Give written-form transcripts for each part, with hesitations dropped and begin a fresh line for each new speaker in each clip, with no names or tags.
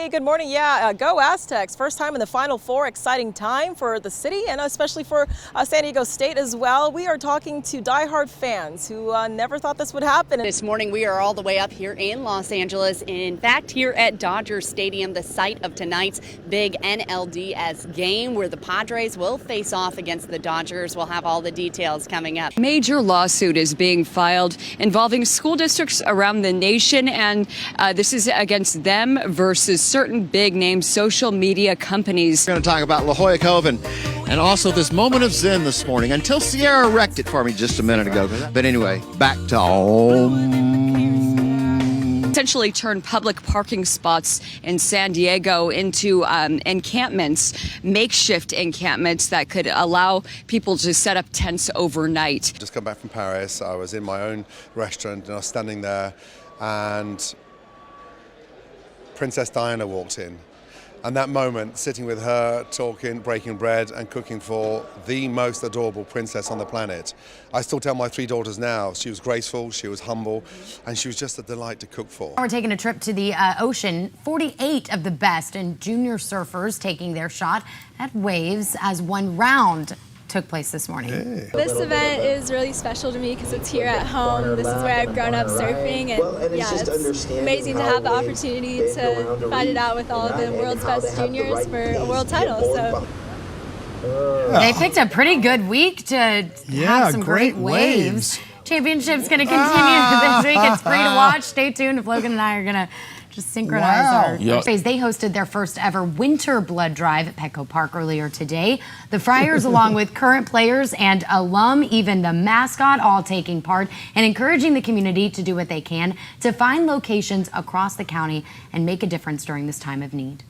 Hey, good morning. Yeah, go Aztecs. First time in the Final Four. Exciting time for the city and especially for San Diego State as well. We are talking to diehard fans who never thought this would happen.
This morning we are all the way up here in Los Angeles. In fact, here at Dodger Stadium, the site of tonight's big NLDS game where the Padres will face off against the Dodgers. We'll have all the details coming up.
Major lawsuit is being filed involving school districts around the nation, and this is against them versus certain big name social media companies.
We're going to talk about La Jolla Cove and also this moment of zen this morning until Sierra wrecked it for me just a minute ago. But anyway, back to home.
Essentially turn public parking spots in San Diego into encampments, makeshift encampments that could allow people to set up tents overnight.
Just come back from Paris. I was in my own restaurant and I was standing there and Princess Diana walked in. And that moment, sitting with her, talking, breaking bread and cooking for the most adorable princess on the planet. I still tell my 3 daughters now, she was graceful, she was humble, and she was just a delight to cook for.
We're taking a trip to the ocean. 48 of the best and junior surfers taking their shot at waves as one round took place this morning.
Hey.
This event is really special to me because it's here at home. This is where I've grown up surfing, and yeah, it's amazing to have the opportunity to fight it out with all of the world's best juniors for a world title. So
they picked a pretty good week to have some great waves. Championship's going to continue this week. It's free to watch. Stay tuned. If Logan and I are going to just synchronize our phase. They hosted their first ever winter blood drive at Petco Park earlier today. The Friars, along with current players and alum, even the mascot, all taking part and encouraging the community to do what they can to find locations across the county and make a difference during this time of need.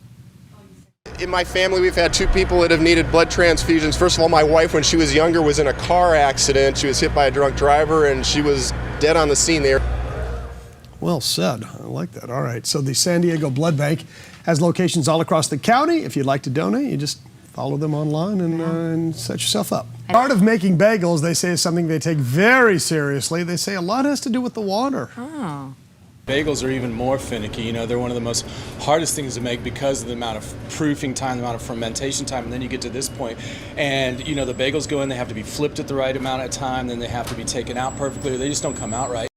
In my family, we've had 2 people that have needed blood transfusions. First of all, my wife, when she was younger, was in a car accident. She was hit by a drunk driver, and she was dead on the scene there.
Well said. I like that. All right. So the San Diego Blood Bank has locations all across the county. If you'd like to donate, you just follow them online and set yourself up. Part of making bagels, they say, is something they take very seriously. They say a lot has to do with the water.
Oh.
Bagels are even more finicky. You know, they're one of the most hardest things to make because of the amount of proofing time, the amount of fermentation time, and then you get to this point. And, you know, the bagels go in, they have to be flipped at the right amount of time, then they have to be taken out perfectly, or they just don't come out right.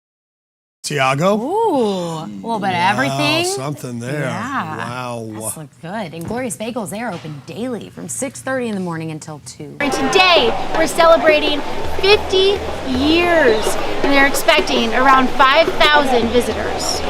Tiago?
Ooh, a little bit of everything.
Something there.
Yeah.
Wow.
This looks good. And Glorious Bagels, they are open daily from 6:30 in the morning until 2.
Today, we're celebrating 50 years, and they're expecting around 5,000 visitors.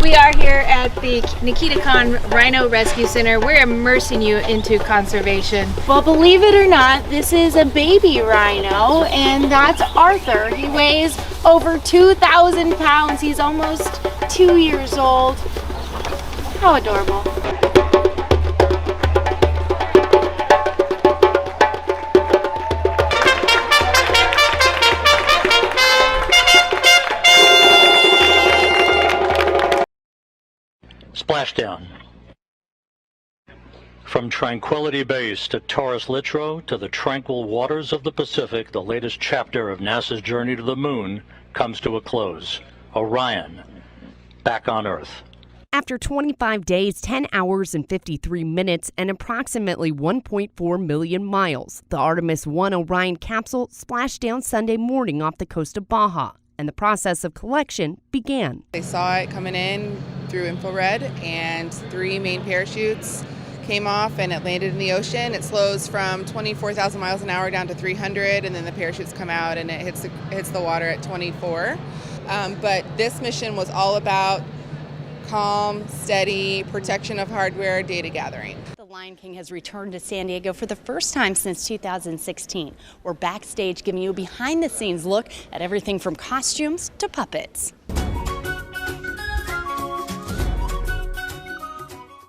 We are here at the Nikita Khan Rhino Rescue Center. We're immersing you into conservation. Well, believe it or not, this is a baby rhino, and that's Arthur. He weighs over 2,000 pounds. He's almost 2 years old. How adorable.
Splashdown. From Tranquility Base to Taurus Littrow to the tranquil waters of the Pacific, the latest chapter of NASA's journey to the moon comes to a close. Orion, back on Earth.
After 25 days, 10 hours and 53 minutes, and approximately 1.4 million miles, the Artemis 1 Orion capsule splashed down Sunday morning off the coast of Baja, and the process of collection began.
They saw it coming in through infrared, and 3 main parachutes came off and it landed in the ocean. It slows from 24,000 miles an hour down to 300, and then the parachutes come out and it hits the water at 24. But this mission was all about calm, steady protection of hardware, data gathering.
The Lion King has returned to San Diego for the first time since 2016. We're backstage giving you a behind-the-scenes look at everything from costumes to puppets.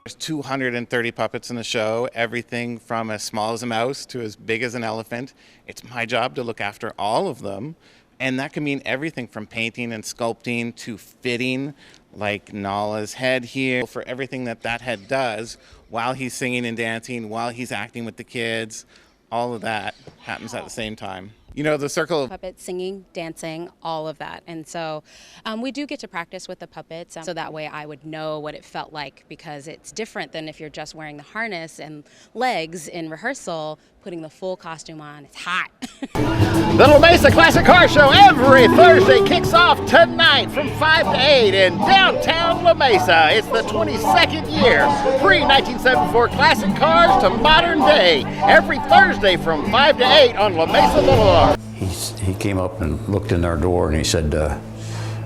There's 230 puppets in the show, everything from as small as a mouse to as big as an elephant. It's my job to look after all of them, and that can mean everything from painting and sculpting to fitting, like Nala's head here, for everything that head does while he's singing and dancing, while he's acting with the kids. All of that happens at the same time. You know, the circle of
puppets, singing, dancing, all of that. And so we do get to practice with the puppets, so that way I would know what it felt like, because it's different than if you're just wearing the harness and legs in rehearsal. Putting the full costume on, it's hot.
The La Mesa Classic Car Show every Thursday kicks off tonight from 5 to 8 in downtown La Mesa. It's the 22nd year, pre-1974 classic cars to modern day, every Thursday from 5 to 8 on La Mesa Boulevard.
He came up and looked in our door and he said,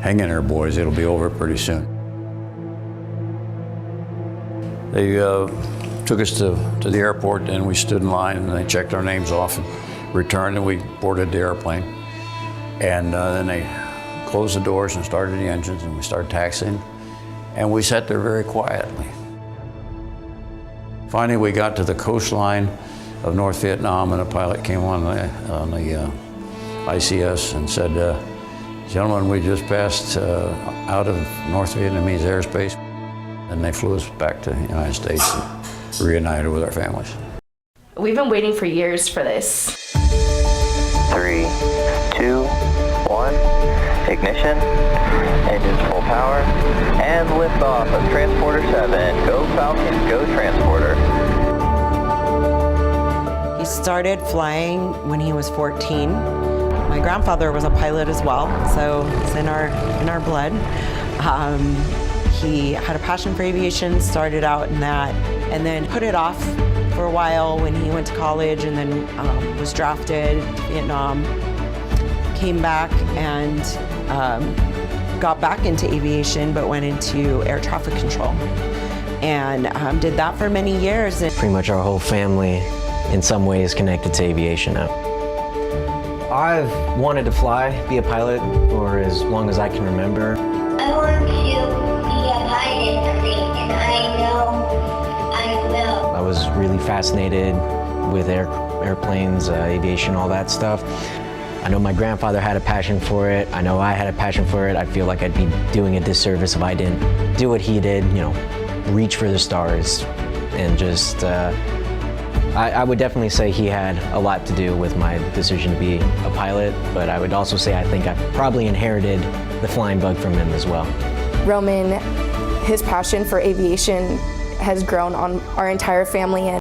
hang in there, boys, it'll be over pretty soon. They took us to the airport, and we stood in line, and they checked our names off and returned, and we boarded the airplane. And then they closed the doors and started the engines, and we started taxiing, and we sat there very quietly. Finally, we got to the coastline of North Vietnam, and a pilot came on the ICS and said, gentlemen, we just passed out of North Vietnamese airspace. And they flew us back to the United States and reunited with our families.
We've been waiting for years for this.
3, 2, 1, ignition, engines full power, and liftoff of Transporter 7. Go Falcon, go Transporter.
He started flying when he was 14. My grandfather was a pilot as well, so it's in our blood. He had a passion for aviation, started out in that, and then put it off for a while when he went to college, and then was drafted to Vietnam, came back and got back into aviation, but went into air traffic control. And did that for many years.
Pretty much our whole family in some way is connected to aviation now. I've wanted to fly, be a pilot, for as long as I can remember.
I want to be a pilot, and I know I will.
I was really fascinated with airplanes, aviation, all that stuff. I know my grandfather had a passion for it. I know I had a passion for it. I feel like I'd be doing a disservice if I didn't do what he did, you know, reach for the stars. And just, I would definitely say he had a lot to do with my decision to be a pilot, but I would also say I think I probably inherited the flying bug from him as well.
Roman, his passion for aviation has grown on our entire family.